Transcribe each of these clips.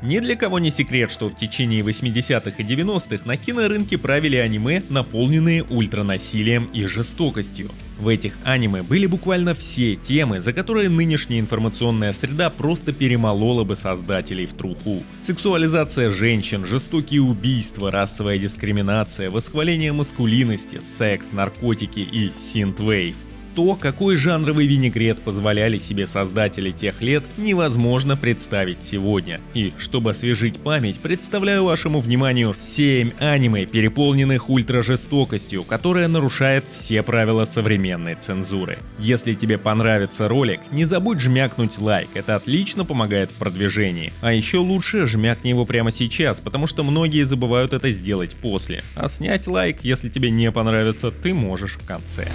Ни для кого не секрет, что в течение 80-х и 90-х на кинорынке правили аниме, наполненные ультранасилием и жестокостью. В этих аниме были буквально все темы, за которые нынешняя информационная среда просто перемолола бы создателей в труху. Сексуализация женщин, жестокие убийства, расовая дискриминация, восхваление маскулинности, секс, наркотики и синтвейв. То, какой жанровый винегрет позволяли себе создатели тех лет, невозможно представить сегодня. И, чтобы освежить память, представляю вашему вниманию 7 аниме, переполненных ультражестокостью, которая нарушает все правила современной цензуры. Если тебе понравится ролик, не забудь жмякнуть лайк, это отлично помогает в продвижении. А еще лучше жмякни его прямо сейчас, потому что многие забывают это сделать после. А снять лайк, если тебе не понравится, ты можешь в конце.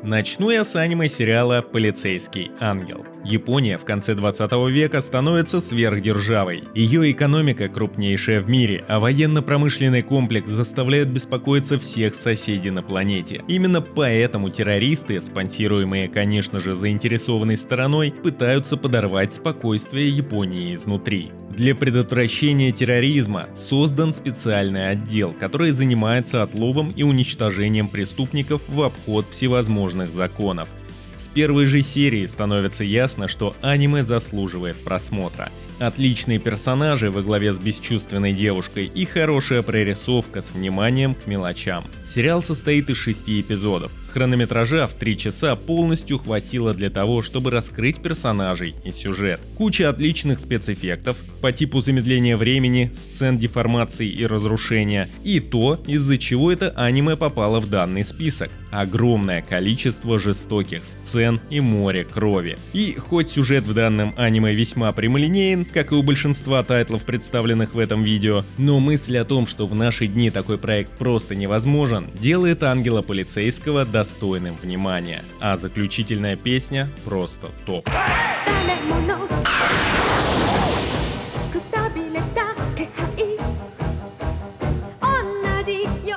Начну я с аниме-сериала «Полицейский ангел». Япония в конце 20 века становится сверхдержавой. Ее экономика крупнейшая в мире, а военно-промышленный комплекс заставляет беспокоиться всех соседей на планете. Именно поэтому террористы, спонсируемые, конечно же, заинтересованной стороной, пытаются подорвать спокойствие Японии изнутри. Для предотвращения терроризма создан специальный отдел, который занимается отловом и уничтожением преступников в обход всевозможных законов. С первой же серии становится ясно, что аниме заслуживает просмотра. Отличные персонажи во главе с бесчувственной девушкой и хорошая прорисовка с вниманием к мелочам. Сериал состоит из 6 эпизодов. Хронометража в 3 часа полностью хватило для того, чтобы раскрыть персонажей и сюжет. Куча отличных спецэффектов по типу замедления времени, сцен деформации и разрушения, и то, из-за чего это аниме попало в данный список. Огромное количество жестоких сцен и море крови. И хоть сюжет в данном аниме весьма прямолинеен, как и у большинства тайтлов, представленных в этом видео, но мысль о том, что в наши дни такой проект просто невозможен, делает ангела полицейского достойным внимания. А заключительная песня просто топ.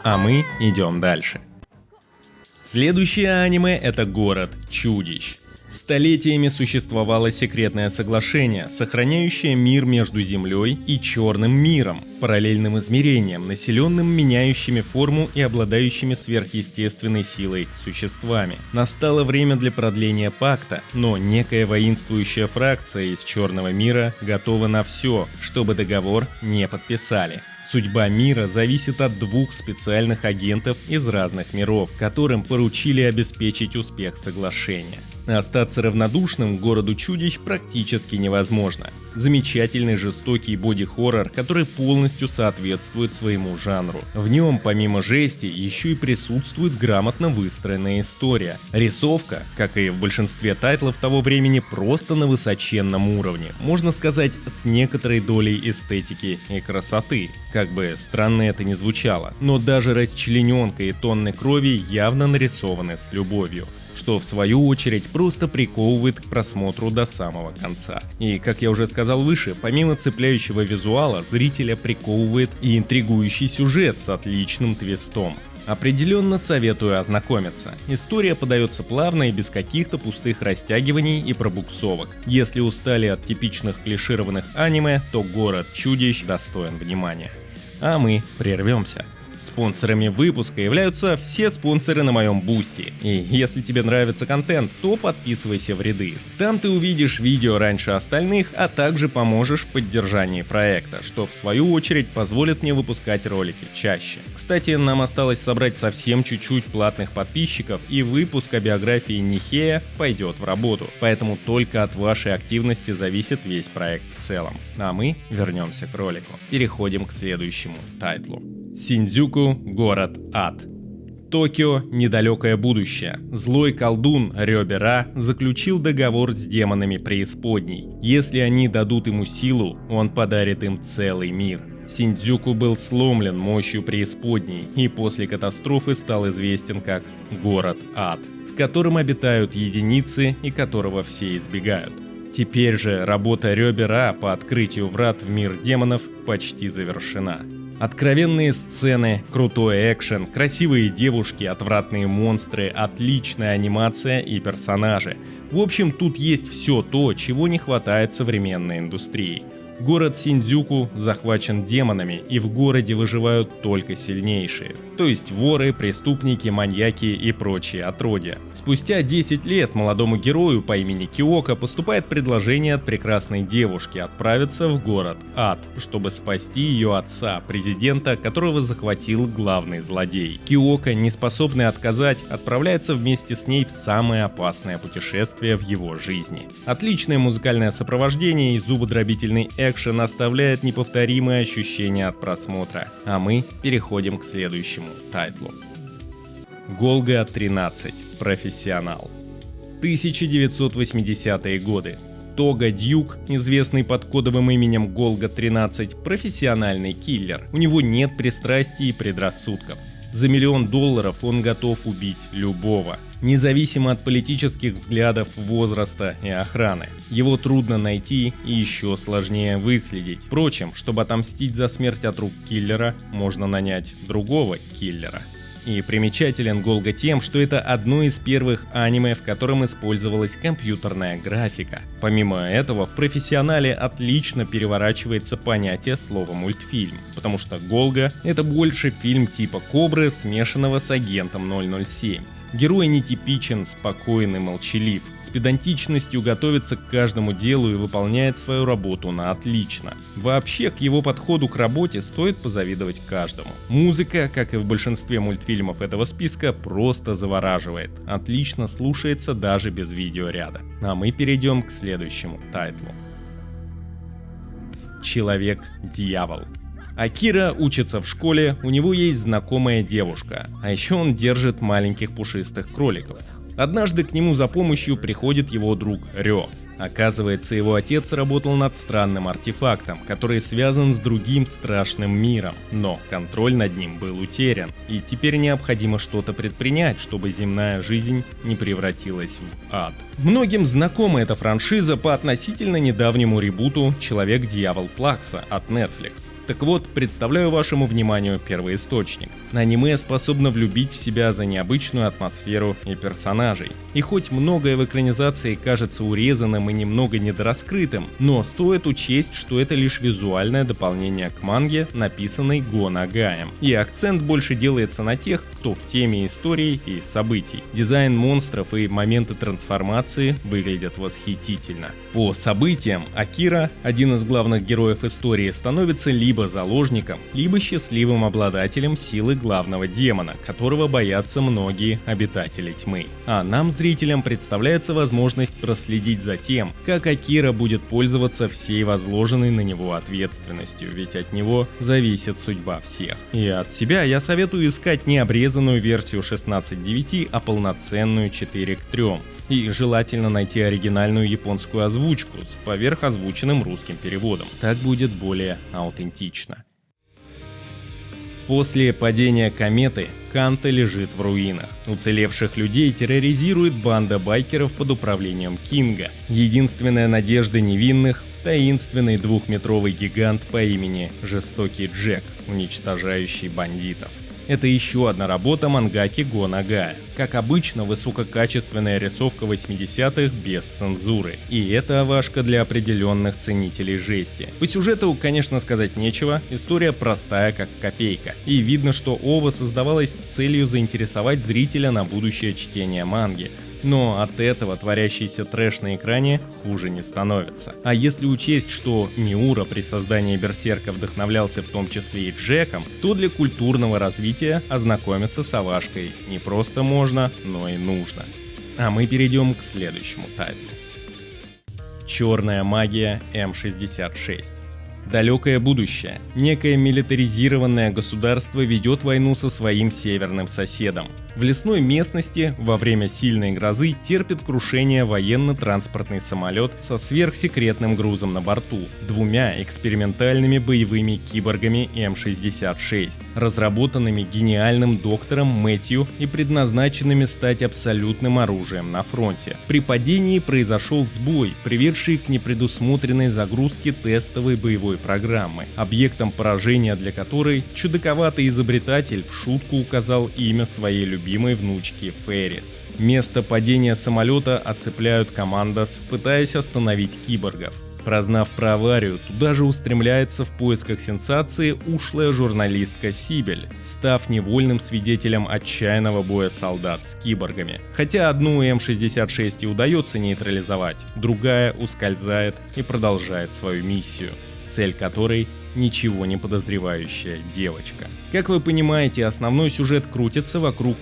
А мы идем дальше. Следующее аниме — это «Город чудищ». Столетиями существовало секретное соглашение, сохраняющее мир между Землей и Черным миром, параллельным измерением, населенным меняющими форму и обладающими сверхъестественной силой существами. Настало время для продления пакта, но некая воинствующая фракция из Черного мира готова на все, чтобы договор не подписали. Судьба мира зависит от 2 специальных агентов из разных миров, которым поручили обеспечить успех соглашения. Остаться равнодушным к городу чудищ практически невозможно. Замечательный жестокий боди-хоррор, который полностью соответствует своему жанру. В нем, помимо жести, еще и присутствует грамотно выстроенная история. Рисовка, как и в большинстве тайтлов того времени, просто на высоченном уровне. Можно сказать, с некоторой долей эстетики и красоты. Как бы странно это ни звучало, но даже расчлененка и тонны крови явно нарисованы с любовью, что в свою очередь просто приковывает к просмотру до самого конца. И, как я уже сказал выше, помимо цепляющего визуала, зрителя приковывает и интригующий сюжет с отличным твистом. Определенно советую ознакомиться. История подается плавно и без каких-то пустых растягиваний и пробуксовок. Если устали от типичных клишированных аниме, то «Город чудищ» достоин внимания. А мы прервемся. Спонсорами выпуска являются все спонсоры на моем бусти. И если тебе нравится контент, то подписывайся в ряды. Там ты увидишь видео раньше остальных, а также поможешь в поддержании проекта, что в свою очередь позволит мне выпускать ролики чаще. Кстати, нам осталось собрать совсем чуть-чуть платных подписчиков, и выпуск о биографии Нихея пойдет в работу. Поэтому только от вашей активности зависит весь проект в целом. А мы вернемся к ролику. Переходим к следующему тайтлу. Синдзюку – город ад. Токио – недалекое будущее. Злой колдун Рёбе-Ра заключил договор с демонами преисподней. Если они дадут ему силу, он подарит им целый мир. Синдзюку был сломлен мощью преисподней и после катастрофы стал известен как город ад, в котором обитают единицы и которого все избегают. Теперь же работа Рёбе-Ра по открытию врат в мир демонов почти завершена. Откровенные сцены, крутой экшен, красивые девушки, отвратные монстры, отличная анимация и персонажи. В общем, тут есть все то, чего не хватает современной индустрии. Город Синдзюку захвачен демонами, и в городе выживают только сильнейшие. То есть воры, преступники, маньяки и прочие отродья. Спустя 10 лет молодому герою по имени Киока поступает предложение от прекрасной девушки отправиться в город Ад, чтобы спасти ее отца, президента, которого захватил главный злодей. Киока, не способный отказать, отправляется вместе с ней в самое опасное путешествие в его жизни. Отличное музыкальное сопровождение и зубодробительный экшен оставляет неповторимые ощущения от просмотра. А мы переходим к следующему тайтлу. Голга 13. Профессионал. 1980-е годы. Тога Дьюк, известный под кодовым именем Голга-13, профессиональный киллер. У него нет пристрастий и предрассудков. За $1 миллион он готов убить любого, независимо от политических взглядов, возраста и охраны. Его трудно найти и еще сложнее выследить. Впрочем, чтобы отомстить за смерть от рук киллера, можно нанять другого киллера. И примечателен Голга тем, что это одно из первых аниме, в котором использовалась компьютерная графика. Помимо этого, в профессионале отлично переворачивается понятие слова мультфильм, потому что Голга — это больше фильм типа Кобры, смешанного с агентом 007. Герой нетипичен, спокойный, молчалив, с педантичностью готовится к каждому делу и выполняет свою работу на отлично. Вообще, к его подходу к работе стоит позавидовать каждому. Музыка, как и в большинстве мультфильмов этого списка, просто завораживает. Отлично слушается даже без видеоряда. А мы перейдем к следующему тайтлу. Человек-дьявол. Акира учится в школе, у него есть знакомая девушка, а еще он держит маленьких пушистых кроликов. Однажды к нему за помощью приходит его друг Рё. Оказывается, его отец работал над странным артефактом, который связан с другим страшным миром, но контроль над ним был утерян, и теперь необходимо что-то предпринять, чтобы земная жизнь не превратилась в ад. Многим знакома эта франшиза по относительно недавнему ребуту «Человек-дьявол Плакса» от Netflix. Так вот, представляю вашему вниманию первоисточник. Аниме способно влюбить в себя за необычную атмосферу и персонажей. И хоть многое в экранизации кажется урезанным и немного недораскрытым, но стоит учесть, что это лишь визуальное дополнение к манге, написанной Го Нагаем. И акцент больше делается на тех, кто в теме истории и событий. Дизайн монстров и моменты трансформации выглядят восхитительно. По событиям Акира, один из главных героев истории, становится либо заложником, либо счастливым обладателем силы главного демона, которого боятся многие обитатели тьмы. А нам, зрителям, представляется возможность проследить за тем, как Акира будет пользоваться всей возложенной на него ответственностью, ведь от него зависит судьба всех. И от себя я советую искать не обрезанную версию 16:9, а полноценную 4:3. И желательно найти оригинальную японскую озвучку с поверхозвученным русским переводом. Так будет более аутентично. После падения кометы Канта лежит в руинах. Уцелевших людей терроризирует банда байкеров под управлением Кинга. Единственная надежда невинных — таинственный 2-метровый гигант по имени Жестокий Джек, уничтожающий бандитов. Это еще одна работа мангаки Го Нагая. Как обычно, высококачественная рисовка 80-х без цензуры. И это овашка для определенных ценителей жести. По сюжету, конечно, сказать нечего, история простая как копейка. И видно, что ова создавалась с целью заинтересовать зрителя на будущее чтение манги. Но от этого творящийся трэш на экране хуже не становится. А если учесть, что Миура при создании Берсерка вдохновлялся в том числе и Джеком, то для культурного развития ознакомиться с овашкой не просто можно, но и нужно. А мы перейдем к следующему тайтлу. Черная магия М66. Далекое будущее. Некое милитаризированное государство ведет войну со своим северным соседом. В лесной местности во время сильной грозы терпит крушение военно-транспортный самолет со сверхсекретным грузом на борту, 2 экспериментальными боевыми киборгами М66, разработанными гениальным доктором Мэтью и предназначенными стать абсолютным оружием на фронте. При падении произошел сбой, приведший к непредусмотренной загрузке тестовой боевой программы, объектом поражения для которой чудаковатый изобретатель в шутку указал имя своей любимой внучки Феррис. Место падения самолета оцепляют командос, пытаясь остановить киборгов. Прознав про аварию, туда же устремляется в поисках сенсации ушлая журналистка Сибель, став невольным свидетелем отчаянного боя солдат с киборгами. Хотя одну М-66 и удается нейтрализовать, другая ускользает и продолжает свою миссию, цель которой — ничего не подозревающая девочка. Как вы понимаете, основной сюжет крутится вокруг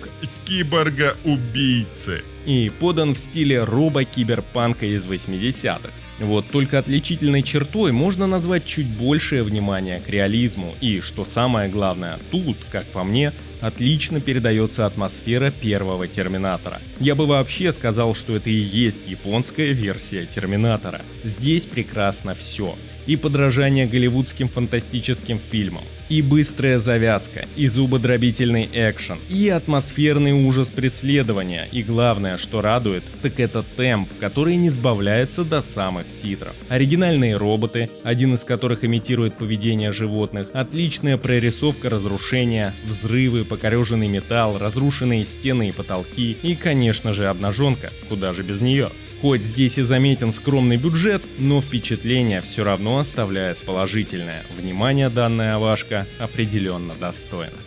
киборга-убийцы и подан в стиле робо-киберпанка из 80-х. Вот только отличительной чертой можно назвать чуть большее внимание к реализму, и, что самое главное, тут, как по мне, отлично передается атмосфера первого Терминатора. Я бы вообще сказал, что это и есть японская версия Терминатора. Здесь прекрасно все. И подражание голливудским фантастическим фильмам, и быстрая завязка, и зубодробительный экшен, и атмосферный ужас преследования, и главное, что радует, так это темп, который не сбавляется до самых титров. Оригинальные роботы, один из которых имитирует поведение животных, отличная прорисовка разрушения, взрывы, покореженный металл, разрушенные стены и потолки, и, конечно же, обнаженка, куда же без нее. Хоть здесь и заметен скромный бюджет, но впечатление все равно оставляет положительное. Внимание данная овашка определенно достойна.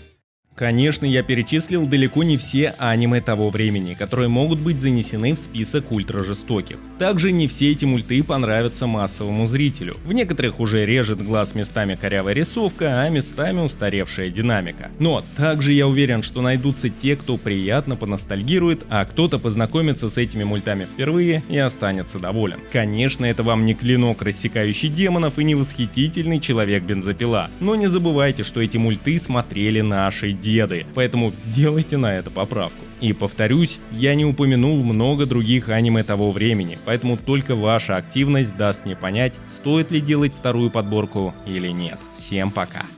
Конечно, я перечислил далеко не все аниме того времени, которые могут быть занесены в список ультражестоких. Также не все эти мульты понравятся массовому зрителю. В некоторых уже режет глаз местами корявая рисовка, а местами устаревшая динамика. Но также я уверен, что найдутся те, кто приятно поностальгирует, а кто-то познакомится с этими мультами впервые и останется доволен. Конечно, это вам не клинок, рассекающий демонов, и не восхитительный человек-бензопила. Но не забывайте, что эти мульты смотрели наши деды, поэтому делайте на это поправку. И повторюсь, я не упомянул много других аниме того времени, поэтому только ваша активность даст мне понять, стоит ли делать вторую подборку или нет. Всем пока!